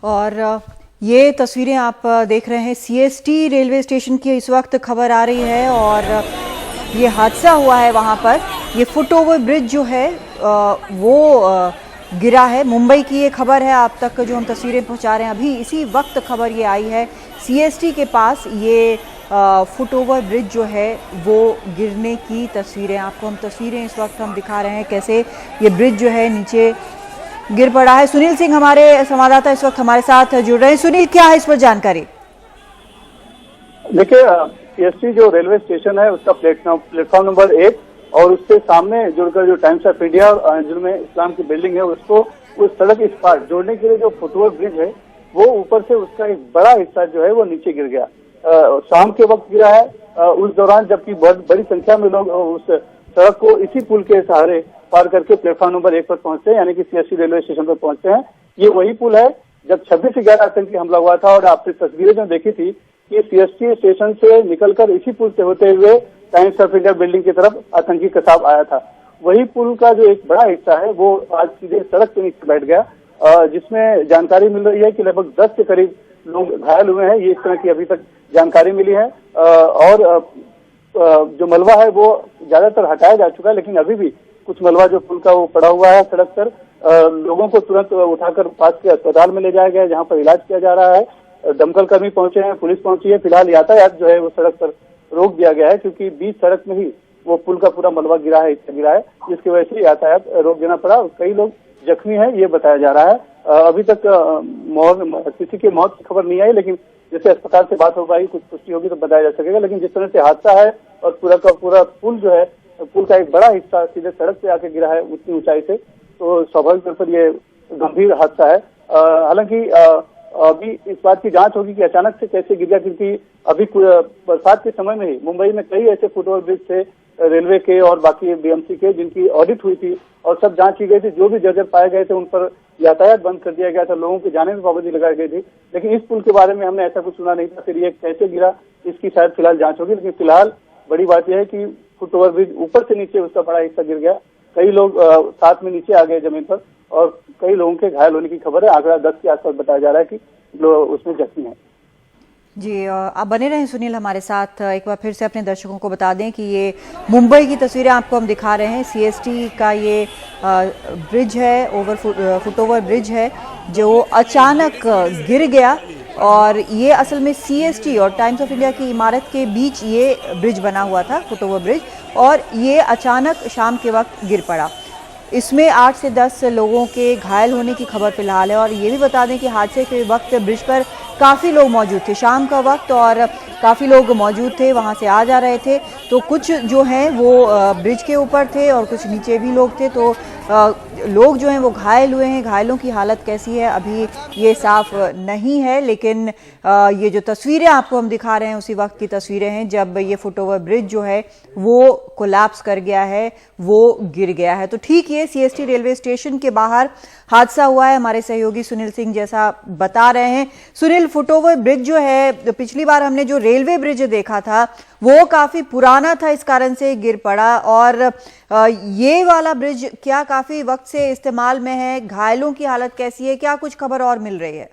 और ये तस्वीरें आप देख रहे हैं सीएसटी रेलवे स्टेशन की इस वक्त खबर आ रही है और ये हादसा हुआ है वहां पर। ये फुट ओवर ब्रिज जो है वो गिरा है। मुंबई की ये खबर है आप तक जो हम तस्वीरें पहुंचा रहे हैं, अभी इसी वक्त खबर ये आई है सीएसटी के पास ये फुट ओवर ब्रिज जो है वो गिरने की तस्वीरें। आपको हम तस्वीरें इस वक्त हम दिखा रहे हैं कैसे ये ब्रिज जो है नीचे गिर पड़ा है। सुनील सिंह हमारे संवाददाता इस वक्त हमारे साथ जुड़ रहे हैं। सुनील, क्या है इस पर जानकारी? देखिए, सीएसटी जो रेलवे स्टेशन है उसका प्लेटफॉर्म नंबर 1 और उससे सामने जुड़कर जो टाइम्स ऑफ इंडिया और जुर्म इस्लाम की बिल्डिंग है उसको उस सड़क इस पार जोड़ने के लिए जो फुटओवर ब्रिज है वो ऊपर से उसका एक बड़ा हिस्सा जो है वो नीचे गिर गया। शाम के वक्त गिरा है। उस दौरान जबकि बड़ी संख्या में लोग उस सड़क को इसी पुल के सहारे पार करके प्लेटफॉर्म नंबर 1 पर पहुंचते हैं, यानी कि सीएसटी रेलवे स्टेशन पर पहुंचते हैं। ये वही पुल है जब 26/11 आतंकी हमला हुआ था और आपने तस्वीरें जो देखी थी कि सीएसटी स्टेशन से निकलकर इसी पुल से होते हुए टाइम्स ऑफ इंडिया बिल्डिंग की तरफ आतंकी कसाब आया था। वही पुल का जो एक बड़ा हिस्सा है वो आज सीधे सड़क के नीचे बैठ गया, जिसमें जानकारी मिल रही है कि लगभग 10 के करीब लोग घायल हुए हैं। ये इस तरह की अभी तक जानकारी मिली है और जो मलबा है वो ज्यादातर हटाया जा चुका है, लेकिन अभी भी कुछ मलबा जो पुल का वो पड़ा हुआ है सड़क पर। लोगों को तुरंत उठाकर पास के अस्पताल में ले जाया गया है जहाँ पर इलाज किया जा रहा है। दमकल कर्मी पहुंचे हैं, पुलिस पहुंची है। फिलहाल यातायात जो है वो सड़क पर रोक दिया गया है क्योंकि बीच सड़क में ही वो पुल का पूरा मलबा गिरा है, जिसकी वजह से यातायात रोक देना पड़ा। कई लोग जख्मी हैं ये बताया जा रहा है। अभी तक किसी की मौत की खबर नहीं आई, लेकिन जैसे अस्पताल से बात हो पाई कुछ पुष्टि होगी तो बताया जा सकेगा। लेकिन जिस तरह से हादसा है और पूरा का पूरा पुल जो है पुल का एक बड़ा हिस्सा सीधे सड़क पे आके गिरा है उतनी ऊंचाई से, तो स्वाभाविक तौर पर ये गंभीर हादसा है। हालांकि अभी इस बात की जांच होगी कि अचानक से कैसे गिर गया, क्योंकि अभी बरसात के समय में ही मुंबई में कई ऐसे फुटओवर ब्रिज थे रेलवे के और बाकी बीएमसी के जिनकी ऑडिट हुई थी और सब जांच की गई थी। जो भी जर्जर पाए गए थे उन पर यातायात बंद कर दिया गया था, लोगों के जाने में पाबंदी लगाई गई थी। लेकिन इस पुल के बारे में हमने ऐसा कुछ सुना नहीं था। फिर ये कैसे गिरा इसकी शायद फिलहाल जांच होगी, लेकिन फिलहाल बड़ी बात यह है कि फुटओवर ब्रिज ऊपर से नीचे उसका बड़ा हिस्सा गिर गया। कई लोग साथ में नीचे आ गए जमीन पर और कई लोगों के घायल होने की खबर है। आंकड़ा 10 के आसपास बताया जा रहा है कि लोग उसमें जख्मी हैं। जी, आप बने रहें सुनील हमारे साथ। एक बार फिर से अपने दर्शकों को बता दें कि ये मुंबई की तस्वीरें आपको हम दिखा रहे हैं। सीएसटी का ये ब्रिज है, फुट ओवर ब्रिज है जो अचानक गिर गया और ये असल में सीएसटी और टाइम्स ऑफ इंडिया की इमारत के बीच ये ब्रिज बना हुआ था, फुट ओवर ब्रिज, और ये अचानक शाम के वक्त गिर पड़ा। इसमें 8 से 10 लोगों के घायल होने की खबर फिलहाल है। और ये भी बता दें कि हादसे के वक्त ब्रिज पर काफ़ी लोग मौजूद थे, शाम का वक्त, और काफ़ी लोग मौजूद थे, वहाँ से आ जा रहे थे। तो कुछ जो हैं वो ब्रिज के ऊपर थे और कुछ नीचे भी लोग थे। तो लोग जो हैं वो घायल हुए हैं। घायलों की हालत कैसी है अभी ये साफ नहीं है, लेकिन ये जो तस्वीरें आपको हम दिखा रहे हैं उसी वक्त की तस्वीरें हैं जब ये फुट ओवर ब्रिज जो है वो कोलैप्स कर गया है, वो गिर गया है। तो ठीक ये सीएसटी रेलवे स्टेशन के बाहर हादसा हुआ है। हमारे सहयोगी सुनील सिंह जैसा बता रहे हैं। सुनील, फुट ओवर ब्रिज जो है, तो पिछली बार हमने जो रेलवे ब्रिज देखा था वो काफी पुराना था, इस कारण से गिर पड़ा, और ये वाला ब्रिज क्या काफी वक्त से इस्तेमाल में है? घायलों की हालत कैसी है? क्या कुछ खबर और मिल रही है?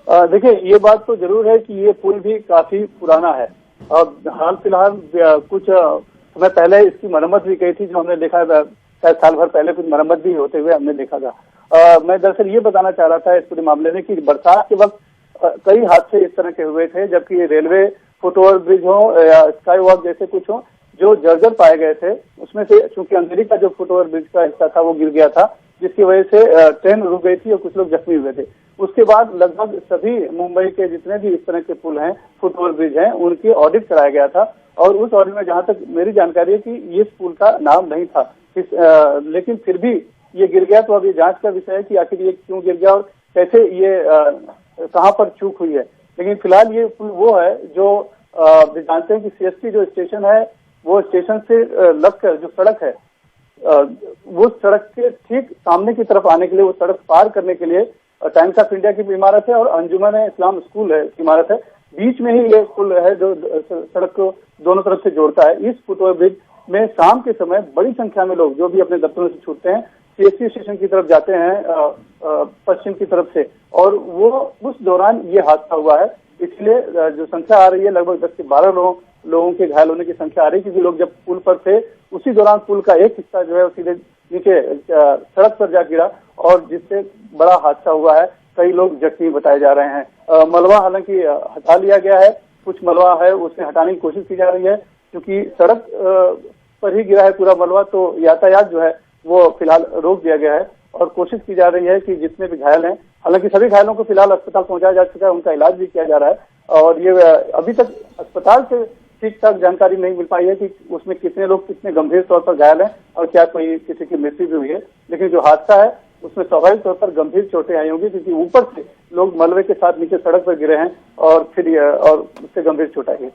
देखिए, ये बात तो जरूर है कि ये पुल भी काफी पुराना है। अब हाल फिलहाल कुछ समय पहले इसकी मरम्मत भी की थी, जो हमने देखा शायद साल भर पहले कुछ मरम्मत भी होते हुए हमने देखा था। मैं दरअसल ये बताना चाह रहा था इस पूरे मामले में कि बरसात के वक्त कई हादसे इस तरह के हुए थे, जबकि ये रेलवे फुटओवर ब्रिज हो या स्काई वॉक जैसे कुछ हो जो जर्जर पाए गए थे, उसमें से चूंकि अंधेरी का जो फुटओवर ब्रिज का हिस्सा था वो गिर गया था, जिसकी वजह से ट्रेन रुक गई थी और कुछ लोग जख्मी हुए थे। उसके बाद लगभग सभी मुंबई के जितने भी इस तरह के पुल हैं, फुटओवर ब्रिज हैं, उनकी ऑडिट कराया गया था। और उस ऑडिट में जहां तक मेरी जानकारी है कि इस पुल का नाम नहीं था, लेकिन फिर भी ये गिर गया। तो अब ये जांच का विषय है कि आखिर ये क्यों गिर गया और कैसे ये कहाँ पर चूक हुई है। लेकिन फिलहाल ये पुल वो है जो जानते हैं कि सीएसटी जो स्टेशन है वो स्टेशन से लगकर जो सड़क है वो सड़क के ठीक सामने की तरफ आने के लिए, वो सड़क पार करने के लिए टाइम्स ऑफ इंडिया की इमारत है और अंजुमन इस्लाम स्कूल है इमारत है, बीच में ही ये पुल है जो सड़क को दोनों तरफ से जोड़ता है। इस फुटओवर ब्रिज में शाम के समय बड़ी संख्या में लोग जो भी अपने दफ्तरों से छूटते हैं सीएसटी स्टेशन की तरफ जाते हैं पश्चिम की तरफ से, और वो उस दौरान ये हादसा हुआ है। इसलिए जो संख्या आ रही है लगभग 10 से 12 लोगों के घायल होने की संख्या आ रही है, क्योंकि लोग जब पुल पर थे उसी दौरान पुल का एक हिस्सा जो है सीधे नीचे सड़क पर जा गिरा और जिससे बड़ा हादसा हुआ है। कई लोग जख्मी बताए जा रहे हैं। मलबा हालांकि हटा लिया गया है, कुछ मलबा है उसे हटाने की कोशिश की जा रही है, क्योंकि सड़क पर ही गिरा है पूरा मलबा, तो यातायात जो है वो फिलहाल रोक दिया गया है और कोशिश की जा रही है कि जितने भी घायल हैं, हालांकि सभी घायलों को फिलहाल अस्पताल पहुंचाया जा चुका है, उनका इलाज भी किया जा रहा है। और ये अभी तक अस्पताल से ठीक ठाक जानकारी नहीं मिल पाई है कि उसमें कितने लोग कितने गंभीर तौर पर घायल हैं और क्या कोई किसी की मृत्यु भी हुई है। लेकिन जो हादसा है उसमें स्वाभाविक तौर पर गंभीर चोटें आई होंगी, क्योंकि ऊपर से लोग मलबे के साथ नीचे सड़क पर गिरे हैं और फिर और उससे गंभीर चोट आई है।